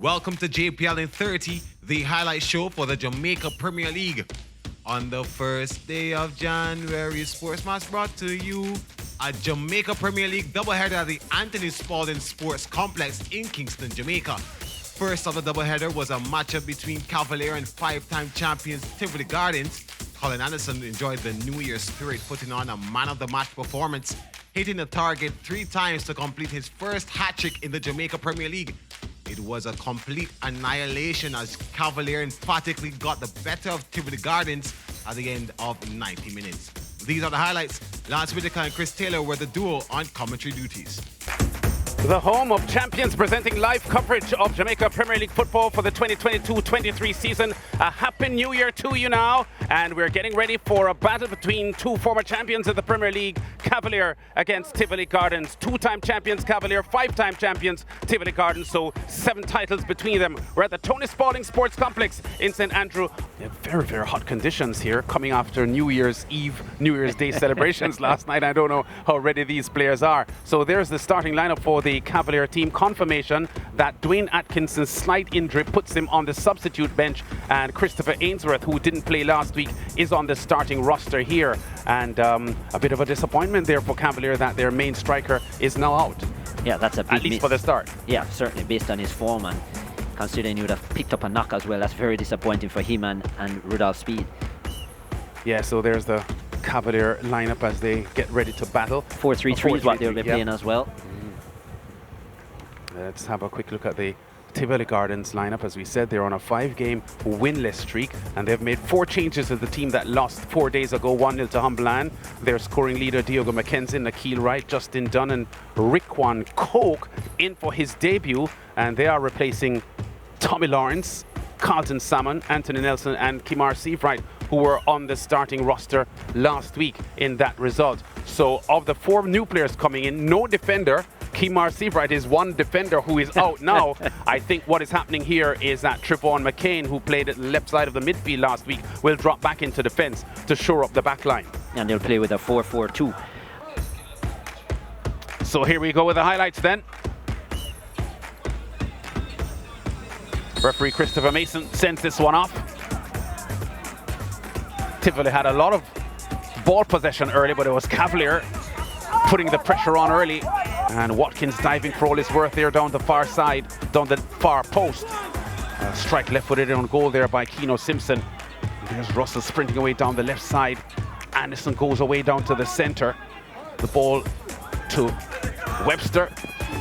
Welcome to JPL in 30, the highlight show for the Jamaica Premier League. On the first day of January, SportsMax brought to you a Jamaica Premier League doubleheader at the Anthony Spalding Sports Complex in Kingston, Jamaica. First of the doubleheader was a matchup between Cavalier and five-time champions Tivoli Gardens. Colin Anderson enjoyed the New Year spirit, putting on a man-of-the-match performance, hitting the target 3 times to complete his first hat-trick in the Jamaica Premier League. It was a complete annihilation as Cavalier emphatically got the better of Tivoli Gardens at the end of 90 minutes. These are the highlights. Lance Whitaker and Chris Taylor were the duo on commentary duties. The home of champions, presenting live coverage of Jamaica Premier League football for the 2022-23 season. A happy new year to you now, and we're getting ready for a battle between two former champions of the Premier League, Cavalier against Tivoli Gardens. 2-time champions Cavalier, 5-time champions Tivoli Gardens, so 7 titles between them. We're at the Tony Spalding Sports Complex in St. Andrew. Very, very hot conditions here, coming after New Year's Eve, New Year's Day celebrations last night. I don't know how ready these players are. So there's the starting lineup for the Cavalier team. Confirmation that Dwayne Atkinson's slight injury puts him on the substitute bench, and Christopher Ainsworth, who didn't play last week, is on the starting roster here. And a bit of a disappointment there for Cavalier that their main striker is now out. Yeah, that's a big at least for the start. Yeah, certainly based on his form, and considering he would have picked up a knock as well. That's very disappointing for him and Rudolph Speed. Yeah, so there's the Cavalier lineup as they get ready to battle. 4-3-3 is what they'll be playing as well. Let's have a quick look at the Tivoli Gardens lineup. As we said, they're on a 5-game winless streak, and they've made 4 changes to the team that lost 4 days ago, 1-0 to Humberland. Their scoring leader, Diogo McKenzie, Nikhil Wright, Justin Dunn, and Rickwan Coke in for his debut, and they are replacing Tommy Lawrence, Carlton Salmon, Anthony Nelson, and Kimar Seafright, who were on the starting roster last week in that result. So of the 4 new players coming in, no defender. Kimar Seafright is one defender who is out now. I think what is happening here is that Trevon McCain, who played at the left side of the midfield last week, will drop back into defence to shore up the back line. And they'll play with a 4-4-2. So here we go with the highlights then. Referee Christopher Mason sends this one off. Tivoli had a lot of ball possession early, but it was Cavalier putting the pressure on early. And Watkins diving for all his worth there down the far side, down the far post. Strike left-footed on goal there by Keno Simpson. There's Russell sprinting away down the left side. Anderson goes away down to the centre. The ball to Webster.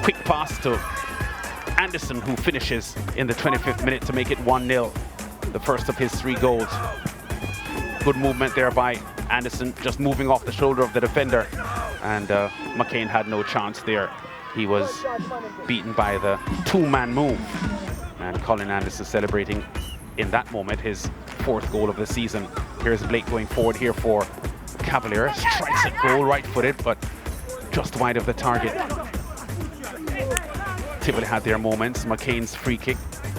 Quick pass to Anderson, who finishes in the 25th minute to make it 1-0. The first of his 3 goals. Good movement there by Anderson, just moving off the shoulder of the defender. And McCain had no chance there. He was beaten by the 2-man move. And Colin Anderson celebrating in that moment his 4th goal of the season. Here's Blake going forward here for Cavalier. Strikes it goal, right-footed, but just wide of the target. Tivoli had their moments. McCain's free kick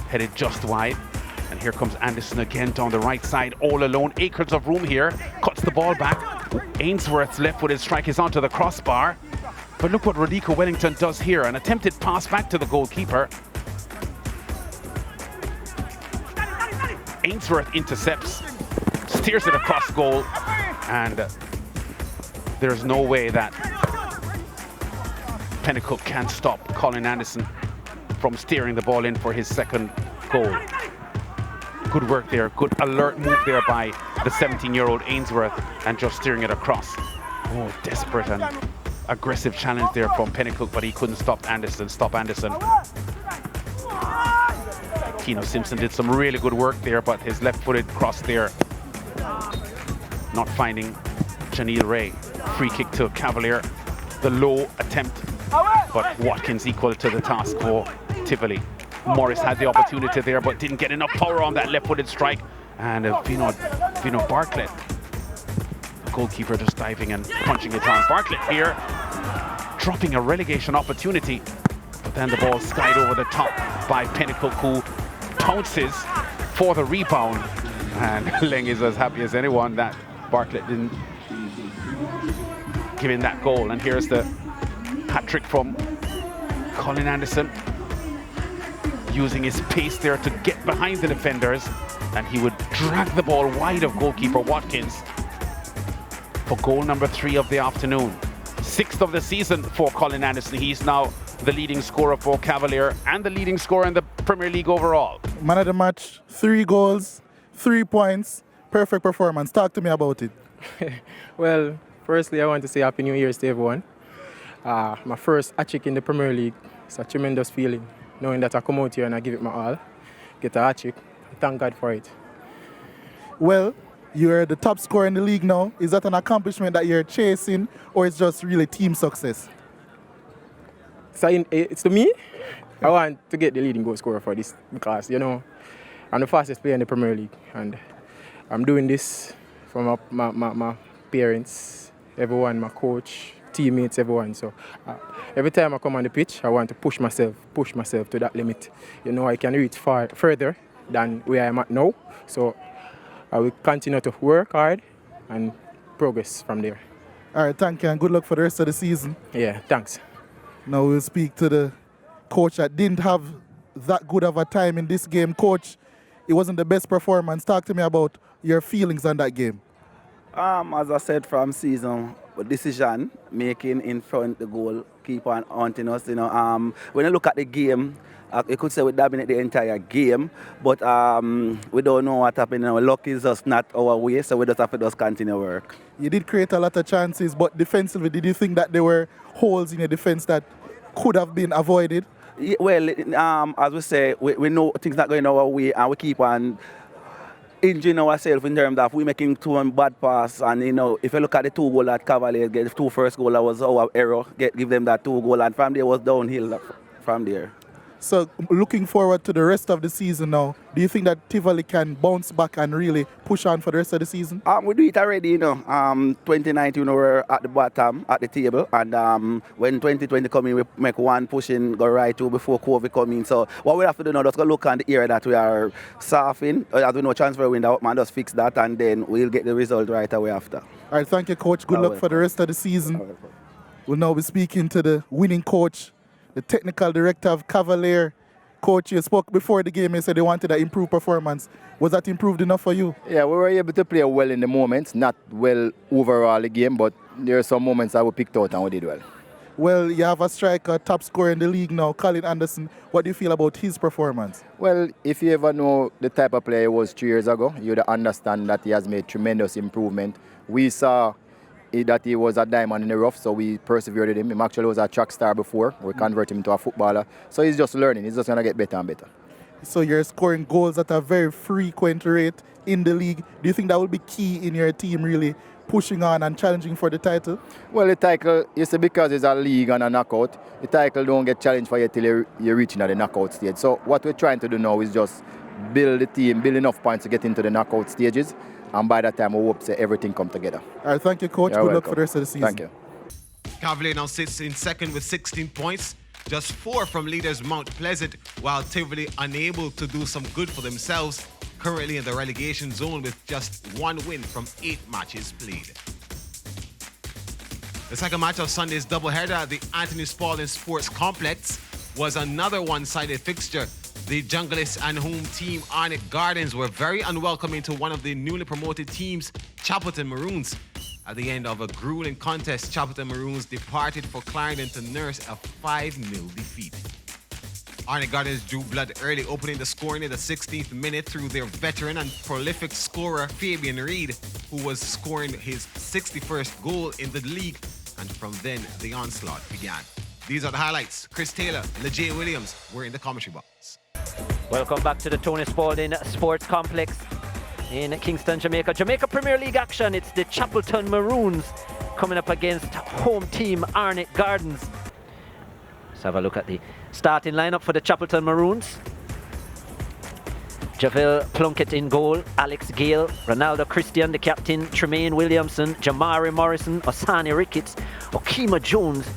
headed just wide. And here comes Anderson again down the right side, all alone. Acres of room here. Cuts the ball back. Ainsworth's left-footed strike is onto the crossbar. But look what Rodico Wellington does here. An attempted pass back to the goalkeeper. Ainsworth intercepts, steers it across goal, and there's no way that Pinnacle can stop Colin Anderson from steering the ball in for his 2nd goal. Good work there, good alert move there by the 17-year-old Ainsworth, and just steering it across. Oh, desperate and aggressive challenge there from Pinnacle, but he couldn't stop Anderson. Keno Simpson did some really good work there, but his left-footed cross there not finding Janelle Ray. Free kick to Cavalier. The low attempt, but Watkins equal to the task for Tivoli. Morris had the opportunity there, but didn't get enough power on that left-footed strike. And Vino Bartlett, the goalkeeper, just diving and punching it on. Bartlett here, dropping a relegation opportunity, but then the ball skied over the top by Pinnacle, who pounces for the rebound. And Leng is as happy as anyone that Bartlett didn't give in that goal. And here's the hat trick from Colin Anderson. using his pace there to get behind the defenders, and he would drag the ball wide of goalkeeper Watkins for goal number 3 of the afternoon. 6th of the season for Colin Anderson. He's now the leading scorer for Cavalier and the leading scorer in the Premier League overall. Man of the match, 3 goals, 3 points, perfect performance. Talk to me about it. Well, firstly, I want to say Happy New Year's to everyone. My first hat-trick in the Premier League. It's a tremendous feeling, knowing that I come out here and I give it my all, get a hat-trick. Thank God for it. Well, you're the top scorer in the league now. Is that an accomplishment that you're chasing, or it's just really team success? So it's to me. I want to get the leading goal scorer for this because, you know, I'm the fastest player in the Premier League, and I'm doing this for my parents, everyone, my coach, teammates, everyone. So every time I come on the pitch, I want to push myself to that limit. You know, I can reach further than where I'm at now. So I will continue to work hard and progress from there. All right, thank you, and good luck for the rest of the season. Yeah, thanks. Now we'll speak to the coach that didn't have that good of a time in this game. Coach, it wasn't the best performance. Talk to me about your feelings on that game. As I said from season, decision making in front the goal, keep on haunting us. You know, when you look at the game, you could say we dominate the entire game, but we don't know what happened. Our luck is just not our way, so we just have to just continue work. You did create a lot of chances, but defensively, did you think that there were holes in your defense that could have been avoided? Yeah, well, as we say, we know things not going our way, and we keep on injuring ourselves in terms of we making 2 bad passes. And you know, if you look at the 2 goals that Cavalier get, the 2 first goals, that was our error. Give them that 2 goals, and from there was downhill from there. So looking forward to the rest of the season now, do you think that Tivoli can bounce back and really push on for the rest of the season? We do it already, you know. 2019 we were at the bottom, at the table, and when 2020 come in, we make one push in, go right to before COVID come in. So what we have to do now, just go look at the area that we are surfing, as we know transfer window, man, just fix that, and then we'll get the result right away after. All right, thank you, Coach. Good luck for the rest of the season. We'll now be speaking to the winning coach, the technical director of Cavalier. Coach, you spoke before the game, you said they wanted an improved performance. Was that improved enough for you? Yeah, we were able to play well in the moments, not well overall the game, but there are some moments that we picked out and we did well. Well, you have a striker, top scorer in the league now, Colin Anderson. What do you feel about his performance? Well, if you ever know the type of player he was 3 years ago, you'd understand that he has made tremendous improvement. We saw that he was a diamond in the rough, so we persevered with him. He actually was a track star before. We converted him into a footballer. So he's just learning. He's just going to get better and better. So you're scoring goals at a very frequent rate in the league. Do you think that will be key in your team really pushing on and challenging for the title? Well, the title, you see, because it's a league and a knockout, the title don't get challenged for you till you're reaching the knockout stage. So what we're trying to do now is just build the team, build enough points to get into the knockout stages. And by that time, we hope that everything come together. All right, thank you, Coach. Good luck for the rest of the season. Thank you. Cavalier now sits in second with 16 points, just 4 from leaders Mount Pleasant, while Tivoli unable to do some good for themselves, currently in the relegation zone with just 1 win from 8 matches played. The second match of Sunday's doubleheader at the Anthony Spalding Sports Complex was another one-sided fixture. The junglist and home team Arnett Gardens were very unwelcoming to one of the newly promoted teams, Chapelton Maroons. At the end of a grueling contest, Chapelton Maroons departed for Clarendon to nurse a 5-0 defeat. Arnett Gardens drew blood early, opening the scoring in the 16th minute through their veteran and prolific scorer Fabian Reid, who was scoring his 61st goal in the league, and from then the onslaught began. These are the highlights. Chris Taylor and LeJay Williams were in the commentary box. Welcome back to the Tony Spalding Sports Complex in Kingston, Jamaica. Jamaica Premier League action. It's the Chapelton Maroons coming up against home team Arnett Gardens. Let's have a look at the starting lineup for the Chapelton Maroons. Javel Plunkett in goal, Alex Gale, Ronaldo Christian, the captain, Tremaine Williamson, Jamari Morrison, Osani Ricketts, Okima Jones,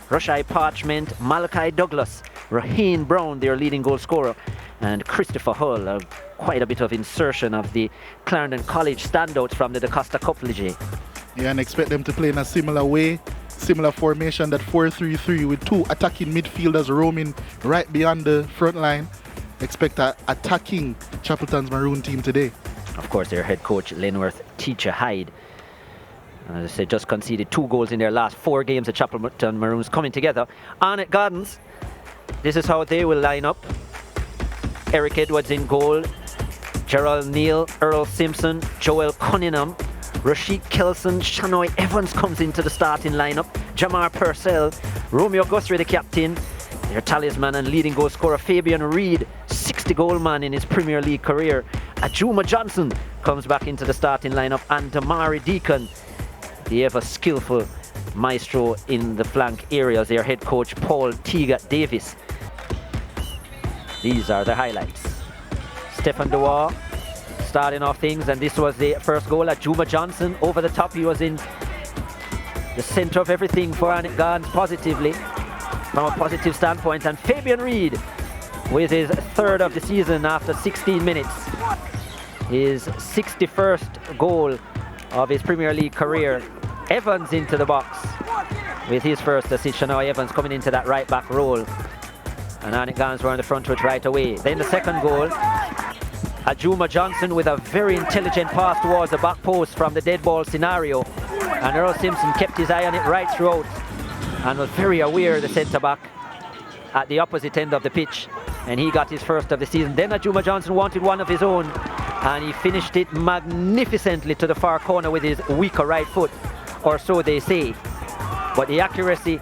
Rushai Parchment, Malachi Douglas, Raheen Brown, their leading goal scorer, and Christopher Hull. Quite a bit of insertion of the Clarendon College standouts from the DaCosta Cup, LeJay. Yeah, and expect them to play in a similar way, similar formation, that 4-3-3 with 2 attacking midfielders roaming right beyond the front line. expect an attacking Chapelton's Maroon team today. Of course, their head coach, Lenworth Teacher Hyde. As I said, just conceded 2 goals in their last 4 games. The Chapelton Maroons coming together. Arnett Gardens, this is how they will line up. Eric Edwards in goal. Gerald Neal, Earl Simpson, Joel Cunningham, Rashid Kelson, Shanoy Evans comes into the starting lineup. Jamar Purcell, Romeo Guthrie, the captain. Their talisman and leading goal scorer Fabian Reed, 60-goal man in his Premier League career. Ajuma Johnson comes back into the starting lineup, and Damari Deacon, the ever skillful maestro in the flank areas. Their head coach Paul Tiga Davis. These are the highlights. Stefan Dewar starting off things, and this was the first goal. Ajuma Johnson over the top. He was in the center of everything for Arnett Gardens positively, from a positive standpoint. And Fabian Reed with his 3rd of the season after 16 minutes. His 61st goal of his Premier League career. Evans into the box with his first assist. Now Evans coming into that right back role. And Arnett Gardens were on the front foot right away. Then the second goal. Ajuma Johnson with a very intelligent pass towards the back post from the dead ball scenario. And Earl Simpson kept his eye on it right throughout and was very aware of the centre-back at the opposite end of the pitch. And he got his first of the season. Then Ajuma Johnson wanted one of his own, and he finished it magnificently to the far corner with his weaker right foot, or so they say. But the accuracy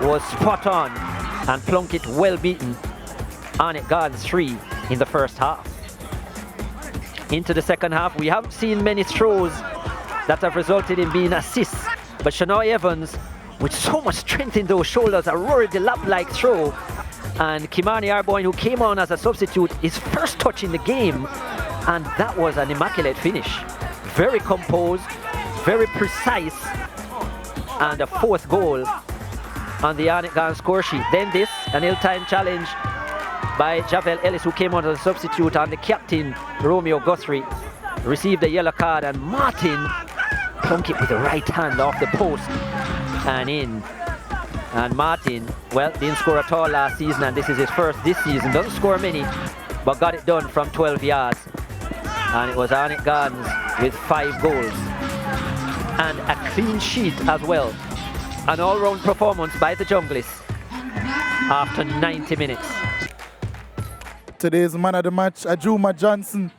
was spot on, and Plunkett well beaten. Arnett Gardens 3 in the first half. Into the second half, we haven't seen many throws that have resulted in being assists, but Shanoy Evans, with so much strength in those shoulders, a Rory Delap-like throw, and Kimani Arboyne, who came on as a substitute, his first touch in the game, and that was an immaculate finish. Very composed, very precise, and a 4th goal on the Arnett Gardens score sheet. Then this, an ill-timed challenge by Javel Ellis, who came on as a substitute, and the captain, Romeo Guthrie, received a yellow card, and Martin Plunkett with the right hand off the post and in. And Martin, well, didn't score at all last season, and this is his first this season. Doesn't score many, but got it done from 12 yards. And it was Arnett Gardens with 5 goals. And a clean sheet as well. An all-round performance by the Junglists after 90 minutes. Today's man of the match, Ajuma Johnson,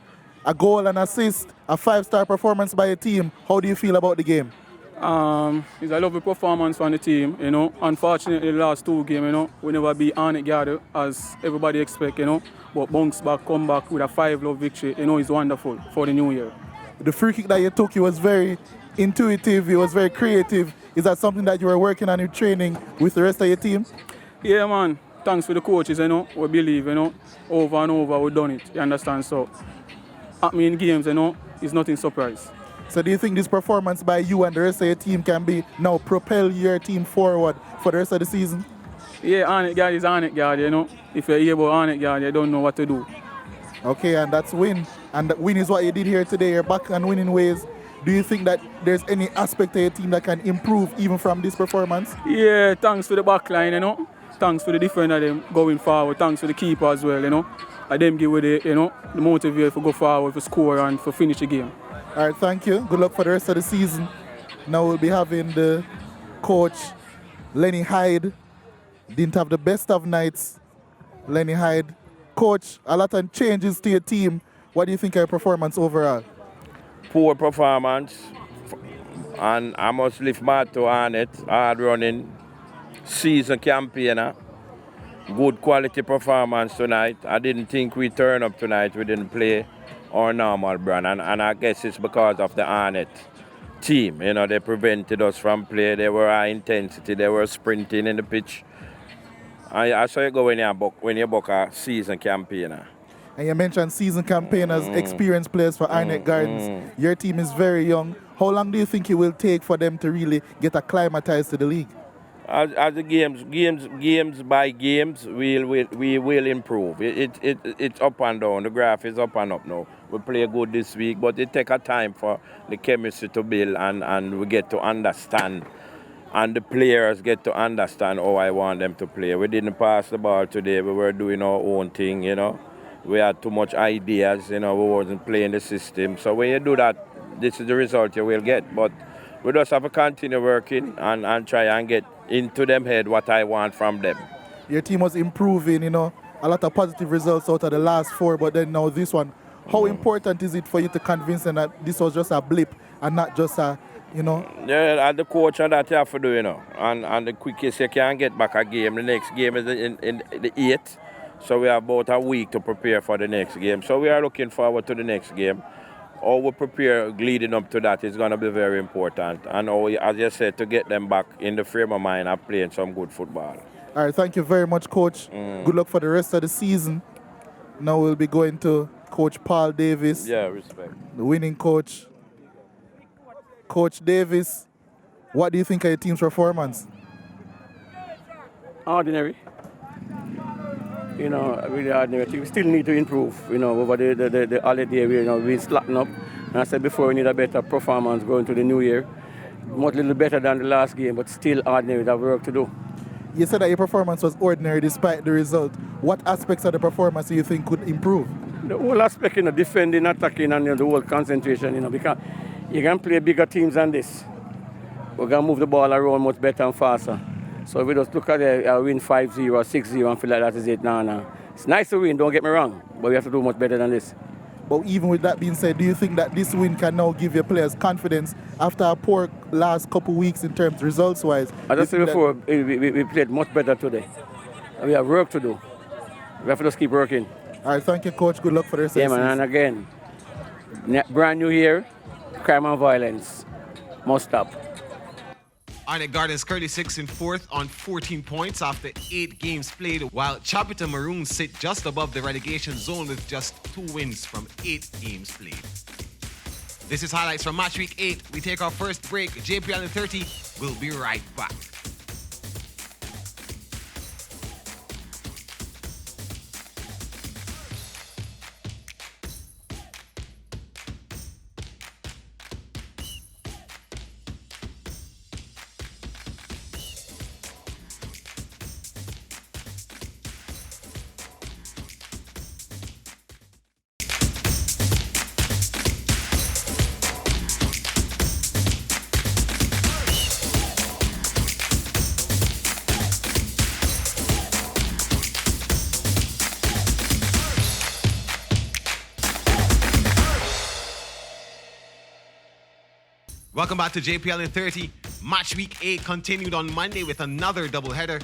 a goal and assist, a 5-star performance by a team. How do you feel about the game? It's a lovely performance from the team, you know. Unfortunately, the last 2 games, you know, we never beat Arnett Gardens as everybody expect, you know. But bounce back, come back with a 5-love victory, you know, is wonderful for the new year. The free kick that you took, it was very intuitive, it was very creative. Is that something that you were working on in training with the rest of your team? Yeah, man. Thanks for the coaches, you know. We believe, you know, over and over we've done it, you understand? So, at me in games, you know, it's nothing surprise. So do you think this performance by you and the rest of your team can be now propel your team forward for the rest of the season? Yeah, Arnett Gardens is Arnett Gardens, you know. If you hear about Arnett Gardens, you don't know what to do. Okay, and that's win. And that win is what you did here today. You're back on winning ways. Do you think that there's any aspect of your team that can improve even from this performance? Yeah, thanks for the back line, you know. Thanks for the defender them going forward. Thanks for the keeper as well, you know. And them give the, you know, the motivate for go forward, for score and for finish the game. All right, thank you. Good luck for the rest of the season. Now we'll be having the coach, Lenny Hyde. Didn't have the best of nights, Lenny Hyde. Coach, a lot of changes to your team. What do you think of your performance overall? Poor performance, and I must lift my to Arnett, hard running, season campaigner. Good quality performance tonight. I didn't think we turned up tonight. We didn't play our normal brand, and I guess it's because of the Arnett team. You know, they prevented us from play. They were high intensity. They were sprinting in the pitch. I saw you go when you book a season campaigner. And you mentioned season campaigners, experienced players for Arnett Gardens. Your team is very young. How long do you think it will take for them to really get acclimatized to the league? As the games by games, we will improve. It's up and down. The graph is up and up now. We play good this week, but it takes a time for the chemistry to build and we get to understand and the players get to understand how I want them to play. We didn't pass the ball today. We were doing our own thing, you know. We had too much ideas, you know. We wasn't playing the system. So when you do that, this is the result you will get. But we just have to continue working and try and get into them head what I want from them. Your team was improving, you know, a lot of positive results out of the last 4, but then now this one. How important is it for you to convince them that this was just a blip and not just a, you know? Yeah, and the coach and that you have to do, you know. And the quickest you can get back a game. The next game is in the 8th. So we have about a week to prepare for the next game. So we are looking forward to the next game. How we prepare leading up to that is going to be very important. And how, as you said, to get them back in the frame of mind and playing some good football. All right, thank you very much, Coach. Good luck for the rest of the season. Now we'll be going to Coach Paul Davis. Yeah, respect. The winning coach. Coach Davis, what do you think of your team's performance? Ordinary. You know, really ordinary. We still need to improve, you know, over the holiday. You know, we've been slacking up. And I said before, we need a better performance going to the new year. Much little better than the last game, but still ordinary. We have work to do. You said that your performance was ordinary despite the result. What aspects of the performance do you think could improve? The whole aspect, you know, defending, attacking, and, you know, the whole concentration, you know, because you can play bigger teams than this. We're going to move the ball around much better and faster. So if we just look at it, win 5-0 or 6-0 and feel like that is it, no. It's nice to win, don't get me wrong, but we have to do much better than this. But even with that being said, do you think that this win can now give your players confidence after a poor last couple weeks in terms results-wise? As I said before, we played much better today. We have work to do. We have to just keep working. All right, thank you, Coach. Good luck for the rest of the season. Yeah, man, and again, brand new year, crime and violence must stop. Arnett Gardens currently 6th and 4th on 14 points after 8 games played, while Chapita Maroons sit just above the relegation zone with just 2 wins from 8 games played. This is highlights from Matchweek 8. We take our first break. JPL in 30. We'll be right back. Welcome back to JPL in 30. Match week 8 continued on Monday with another doubleheader.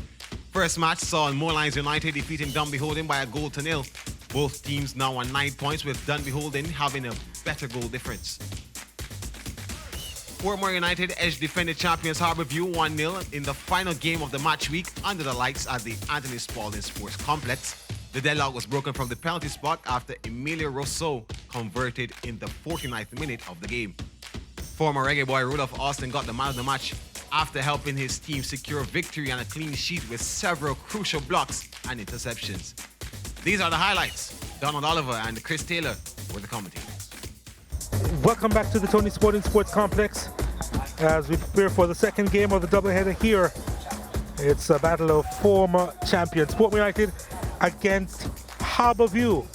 First match saw Moorlines United defeating Dunbeholden by a 0-0. Both teams now on 9 points, with Dunbeholden having a better goal difference. Portmore United edged defending champions Harbourview 1-0 in the final game of the match week under the lights at the Anthony Spalding Sports Complex. The deadlock was broken from the penalty spot after Emilio Rousseau converted in the 49th minute of the game. Former reggae boy Rudolph Austin got the man of the match after helping his team secure victory and a clean sheet with several crucial blocks and interceptions. These are the highlights. Donald Oliver and Chris Taylor were the commentators. Welcome back to the Tony Sporting Sports Complex as we prepare for the second game of the doubleheader here. It's a battle of former champions Portmore United against Harbourview.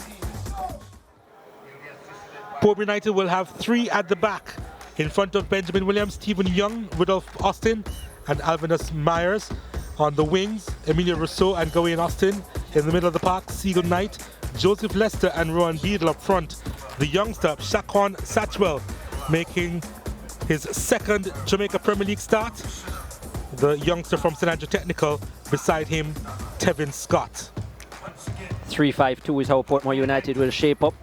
Portmore United will have 3 at the back. In front of Benjamin Williams, Stephen Young, Rudolph Austin, and Alvinus Myers. On the wings, Emilio Rousseau and Gawain Austin. In the middle of the park, Siegel Knight, Joseph Lester and Rowan Beadle up front. The youngster, Shaquan Satchwell, making his second Jamaica Premier League start. The youngster from St Andrew Technical, beside him, Tevin Scott. 3-5-2 is how Portmore United will shape up.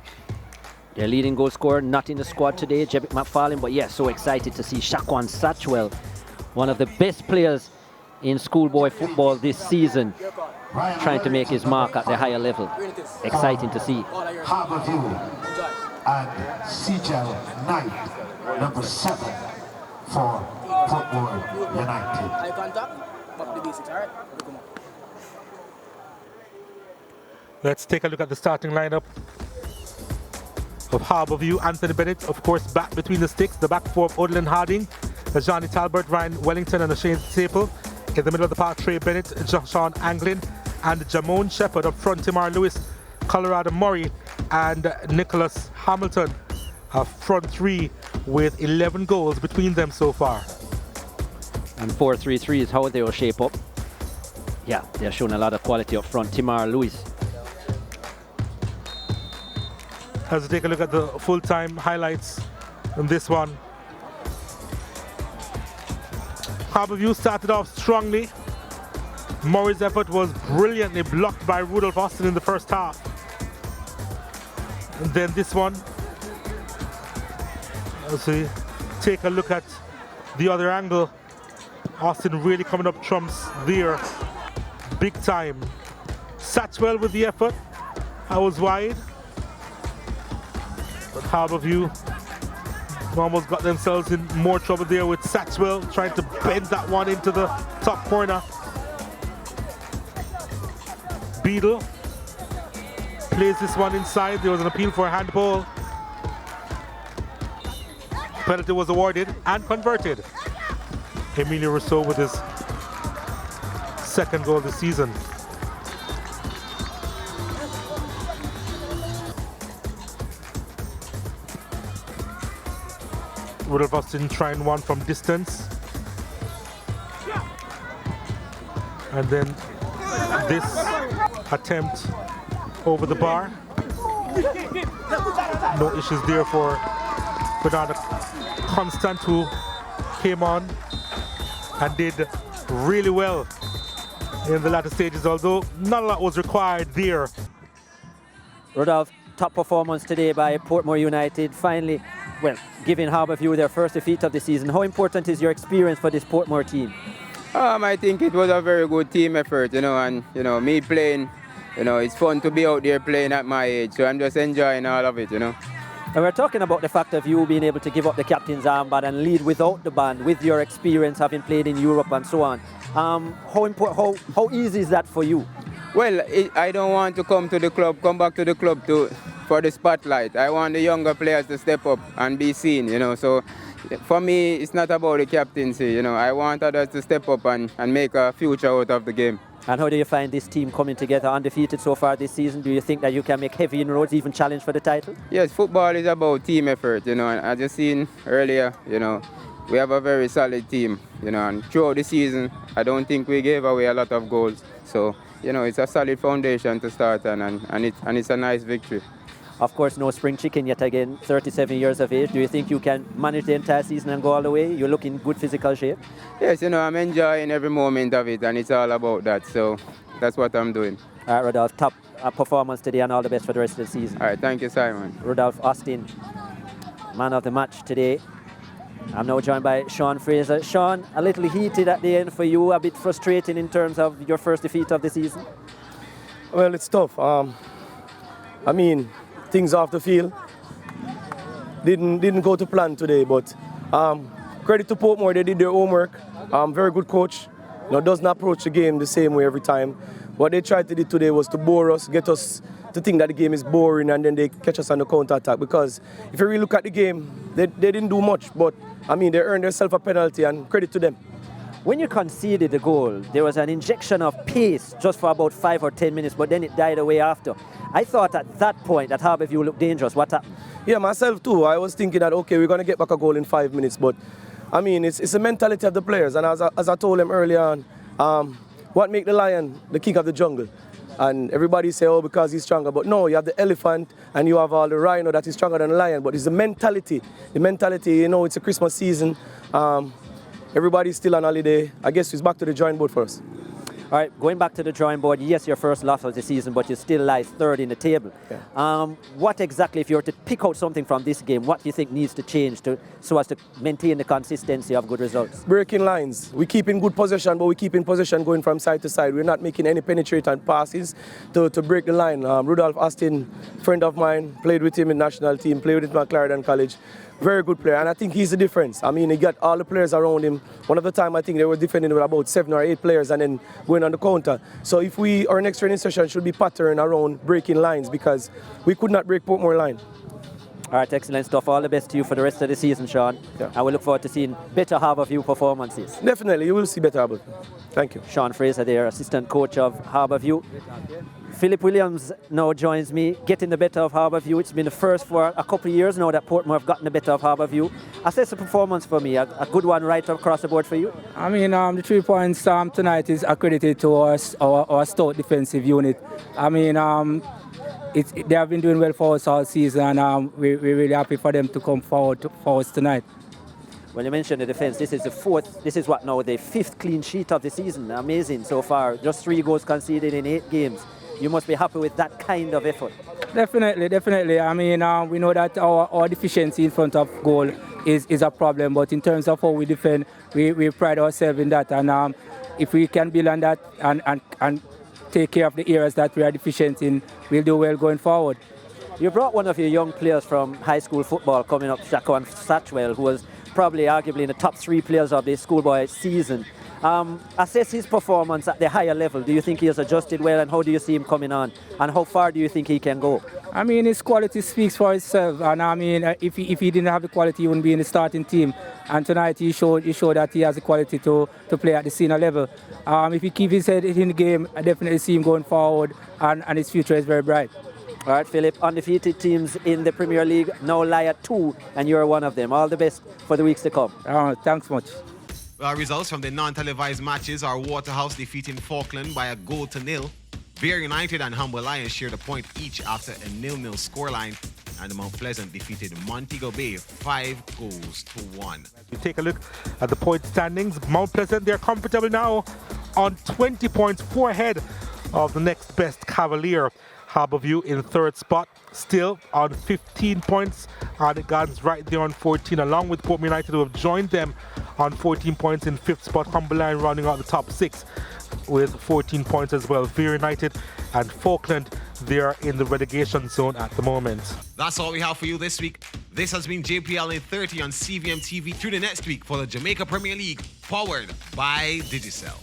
Their leading goal scorer not in the squad today, Jebic McFarlane, but yes, so excited to see Shaquan Satchwell, one of the best players in schoolboy football this season, trying to make his mark at the higher level. Exciting to see. Harbourview and CJ Knight, number 7 for Portmore United. Let's take a look at the starting lineup of Harbourview. Anthony Bennett, of course, back between the sticks. The back four of Odlin Harding, Johnny Talbot, Ryan Wellington and Shane Staple. In the middle of the park, Trey Bennett, Sean Anglin and Jamone Shepherd. Up front, Tamar Lewis, Colorado Murray and Nicholas Hamilton. A front three with 11 goals between them so far. And 4-3-3 is how they will shape up. Yeah, they're showing a lot of quality up front. Tamar Lewis. As we take a look at the full-time highlights in this one. Harborview started off strongly. Murray's effort was brilliantly blocked by Rudolph Austin in the first half. And then this one, as we take a look at the other angle, Austin really coming up trumps there, big time. Satchwell with the effort, I was wide. But Harborview almost got themselves in more trouble there with Satchwell trying to bend that one into the top corner. Beadle plays this one inside. There was an appeal for a handball. Penalty was awarded and converted. Emilio Rousseau with his second goal this season. Rudolph Austin trying one from distance. And then this attempt over the bar. No issues there for Bernard Constant, who came on and did really well in the latter stages, although not a lot was required there. Rudolph, top performance today by Portmore United. Finally, well, giving Harborview their first defeat of the season. How important is your experience for this Portmore team? I think it was a very good team effort, and me playing, it's fun to be out there playing at my age, so I'm just enjoying all of it, And we're talking about the fact of you being able to give up the captain's armband and lead without the band, with your experience having played in Europe and so on. How easy is that for you? Well, I don't want to come back to the club for the spotlight. I want the younger players to step up and be seen, So for me, it's not about the captaincy, I want others to step up and make a future out of the game. And how do you find this team coming together undefeated so far this season? Do you think that you can make heavy inroads, even challenge for the title? Yes, football is about team effort, and I just seen earlier, we have a very solid team, and throughout the season, I don't think we gave away a lot of goals. So, it's a solid foundation to start on, and it's a nice victory. Of course, no spring chicken yet again, 37 years of age. Do you think you can manage the entire season and go all the way? You're looking in good physical shape? Yes, I'm enjoying every moment of it, and it's all about that. So that's what I'm doing. All right, Rudolph, top performance today and all the best for the rest of the season. All right, thank you, Simon. Rudolph Austin, man of the match today. I'm now joined by Sean Fraser. Sean, a little heated at the end for you, a bit frustrating in terms of your first defeat of the season? Well, it's tough. Things off the field didn't go to plan today, but credit to Portmore, they did their homework. Very good coach. Doesn't approach the game the same way every time. What they tried to do today was to bore us, get us to think that the game is boring, and then they catch us on the counter-attack. Because if you really look at the game, they didn't do much, but they earned themselves a penalty, and credit to them. When you conceded the goal, there was an injection of pace just for about 5 or 10 minutes, but then it died away after. I thought at that point that Harborview looked dangerous. What happened? Yeah, myself too. I was thinking that, okay, we're going to get back a goal in 5 minutes, but it's the mentality of the players. And as I told them earlier on, what make the lion the king of the jungle? And everybody say, oh, because he's stronger. But no, you have the elephant and you have all the rhino that is stronger than the lion. But it's the mentality. The mentality, it's a Christmas season. Everybody's still on holiday. I guess it's back to the drawing board for us. All right, going back to the drawing board, yes, your first loss of the season, but you still lie third in the table. Yeah. What exactly, if you were to pick out something from this game, what do you think needs to change so as to maintain the consistency of good results? Breaking lines. We keep in good possession, but we keep in possession going from side to side. We're not making any penetrating passes to break the line. Rudolph Austin, friend of mine, played with him in national team, played with him at Clarendon College. Very good player, and I think he's the difference. He got all the players around him. One of the time, I think they were defending with about 7 or 8 players and then going on the counter. So if our next training session should be patterned around breaking lines, because we could not break Portmore line. All right, excellent stuff. All the best to you for the rest of the season, Sean. Yeah. And we look forward to seeing better Harbourview performances. Definitely, you will see better Harbourview. Thank you. Sean Fraser there, assistant coach of Harbourview. Philip Williams now joins me, getting the better of Harbourview. It's been the first for a couple of years now that Portmore have gotten the better of Harbourview. Assess the performance for me, a good one right across the board for you? I mean, the 3 points tonight is accredited to our stout defensive unit. I mean, they have been doing well for us all season, and we're really happy for them to come forward for us tonight. Well, you mentioned the defense. This is the fifth clean sheet of the season. Amazing so far. Just 3 goals conceded in 8 games. You must be happy with that kind of effort. Definitely. I mean, we know that our deficiency in front of goal is a problem, but in terms of how we defend, we pride ourselves in that. And if we can build on that and take care of the areas that we are deficient in, we'll do well going forward. You brought one of your young players from high school football coming up, Shaquan Satchwell, who was probably arguably in the top 3 players of the schoolboy season. Assess his performance at the higher level. Do you think he has adjusted well, and how do you see him coming on? And how far do you think he can go? I mean, his quality speaks for itself. And I mean, if he didn't have the quality, he wouldn't be in the starting team. And tonight he showed that he has the quality to play at the senior level. If he keeps his head in the game, I definitely see him going forward, and his future is very bright. All right, Philip, undefeated teams in the Premier League now lie at 2, and you're one of them. All the best for the weeks to come. Thanks much. Results from the non-televised matches are Waterhouse defeating Falkland by 1-0. Bear United and Humble Lions shared a point each after a 0-0 scoreline, and Mount Pleasant defeated Montego Bay 5-1. You take a look at the point standings. Mount Pleasant, they're comfortable now on 20 points, 4 ahead of the next best Cavalier. Harbourview in 3rd spot, still on 15 points. Arnett right there on 14, along with Portmore United, who have joined them on 14 points in 5th spot. Humble Lion rounding out the top 6 with 14 points as well. Bear United and Falkland, they are in the relegation zone at the moment. That's all we have for you this week. This has been JPL in 30 on CVM TV. Tune in next week for the Jamaica Premier League, powered by Digicel.